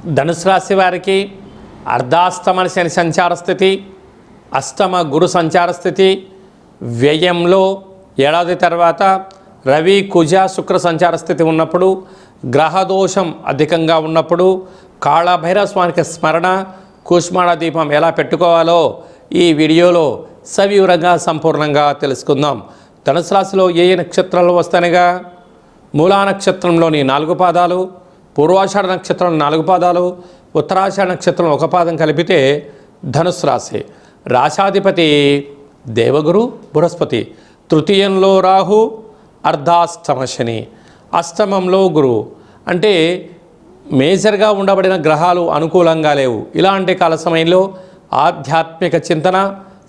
ధనుసు రాశి వారికి అర్ధాష్టమ శని సంచార స్థితి, అష్టమ గురు సంచార స్థితి, వ్యయంలో ఏడాది తర్వాత రవి కుజ శుక్ర సంచార స్థితి ఉన్నప్పుడు, గ్రహదోషం అధికంగా ఉన్నప్పుడు కాళభైరవ స్వామికి స్మరణ, కూష్మాణ దీపం ఎలా పెట్టుకోవాలో ఈ వీడియోలో సవివరంగా సంపూర్ణంగా తెలుసుకుందాం. ధనుసు రాశిలో ఏ నక్షత్రాలు వస్తాయిగా? మూలా నక్షత్రంలోని 4 పాదాలు, పూర్వాషాఢ నక్షత్రం 4 పాదాలు, ఉత్తరాషాఢ నక్షత్రం 1 పాదం కలిపితే ధనుసు రాశి. రాశాధిపతి దేవగురు బృహస్పతి, తృతీయంలో రాహు, అర్ధాష్టమ శని, అష్టమంలో గురు. అంటే మేజర్గా ఉండబడిన గ్రహాలు అనుకూలంగా లేవు. ఇలాంటి కాల సమయంలో ఆధ్యాత్మిక చింతన,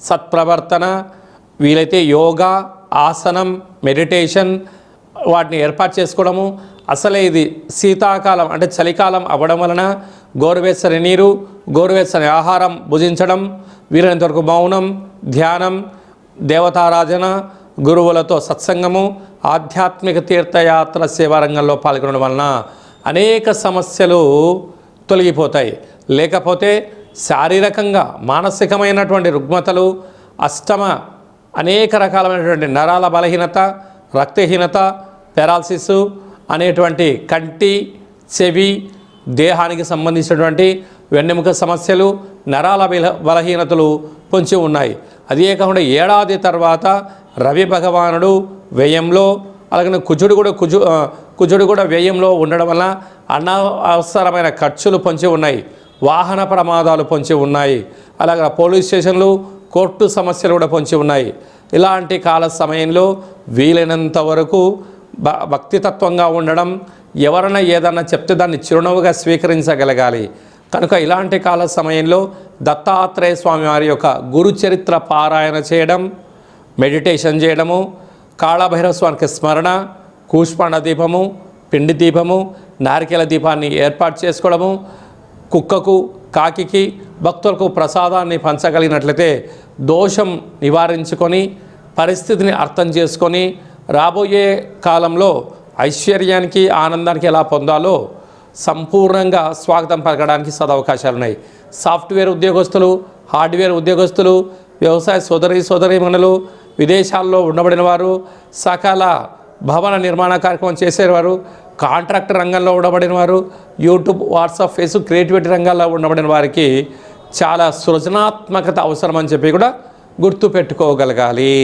సత్ప్రవర్తన, వీలైతే యోగా, ఆసనం, మెడిటేషన్ వాటిని ఏర్పాటు చేసుకోవడము. అసలే ఇది శీతాకాలం అంటే చలికాలం అవ్వడం వలన గోరువెచ్చని నీరు, గోరువెచ్చని ఆహారం భుజించడం, వీలైనంత వరకు మౌనం, ధ్యానం, దేవతారాధన, గురువులతో సత్సంగము, ఆధ్యాత్మిక తీర్థయాత్ర సేవారంగంలో పాల్గొనడం వలన అనేక సమస్యలు తొలగిపోతాయి. లేకపోతే శారీరకంగా మానసికమైనటువంటి రుగ్మతలు, అనేక రకాలైనటువంటి నరాల బలహీనత, రక్తహీనత, పెరాలసిస్ అనేటువంటి కంటి, చెవి, దేహానికి సంబంధించినటువంటి వెన్నెముక సమస్యలు, నరాల బలహీనతలు పొంచి ఉన్నాయి. అదే కాకుండా ఏడాది తర్వాత రవి భగవానుడు వ్యయంలో, అలాగే కుజుడు కూడా వ్యయంలో ఉండడం వల్ల అనవసరమైన ఖర్చులు పొంచి ఉన్నాయి, వాహన ప్రమాదాలు పొంచి ఉన్నాయి, అలాగే పోలీస్ స్టేషన్లు, కోర్టు సమస్యలు కూడా పొంచి ఉన్నాయి. ఇలాంటి కాల సమయంలో వీలైనంత వరకు భక్తితత్వంగా ఉండడం, ఎవరైనా ఏదన్నా చెప్తే దాన్ని చిరునవ్వుగా స్వీకరించగలగాలి. కనుక ఇలాంటి కాల సమయంలో దత్తాత్రేయ స్వామి వారి యొక్క గురు చరిత్ర పారాయణ చేయడం, మెడిటేషన్ చేయడము, కాళభైరవ స్వామికి స్మరణ, కూష్మాండ దీపము, పిండి దీపము, నారికేల దీపాన్ని ఏర్పాటు చేసుకోవడము, కుక్కకు, కాకికి, భక్తులకు ప్రసాదాన్ని పంచగలిగినట్లయితే దోషం నివారించుకొని పరిస్థితిని అర్థం చేసుకొని రాబోయే కాలంలో ఐశ్వర్యానికి, ఆనందానికి ఎలా పొందాలో సంపూర్ణంగా స్వాగతం పలకడానికి సదవకాశాలు ఉన్నాయి. సాఫ్ట్వేర్ ఉద్యోగస్తులు, హార్డ్వేర్ ఉద్యోగస్తులు, వ్యవసాయ సోదరీమణులు, విదేశాల్లో ఉండబడిన వారు, సకల భవన నిర్మాణ కార్యక్రమం చేసేవారు, కాంట్రాక్ట్ రంగంలో ఉండబడిన వారు, యూట్యూబ్, వాట్సాప్, ఫేస్బుక్, క్రియేటివిటీ రంగాల్లో ఉండబడిన వారికి చాలా సృజనాత్మకత అవసరం అని చెప్పి కూడా గుర్తు పెట్టుకోగలగాలి.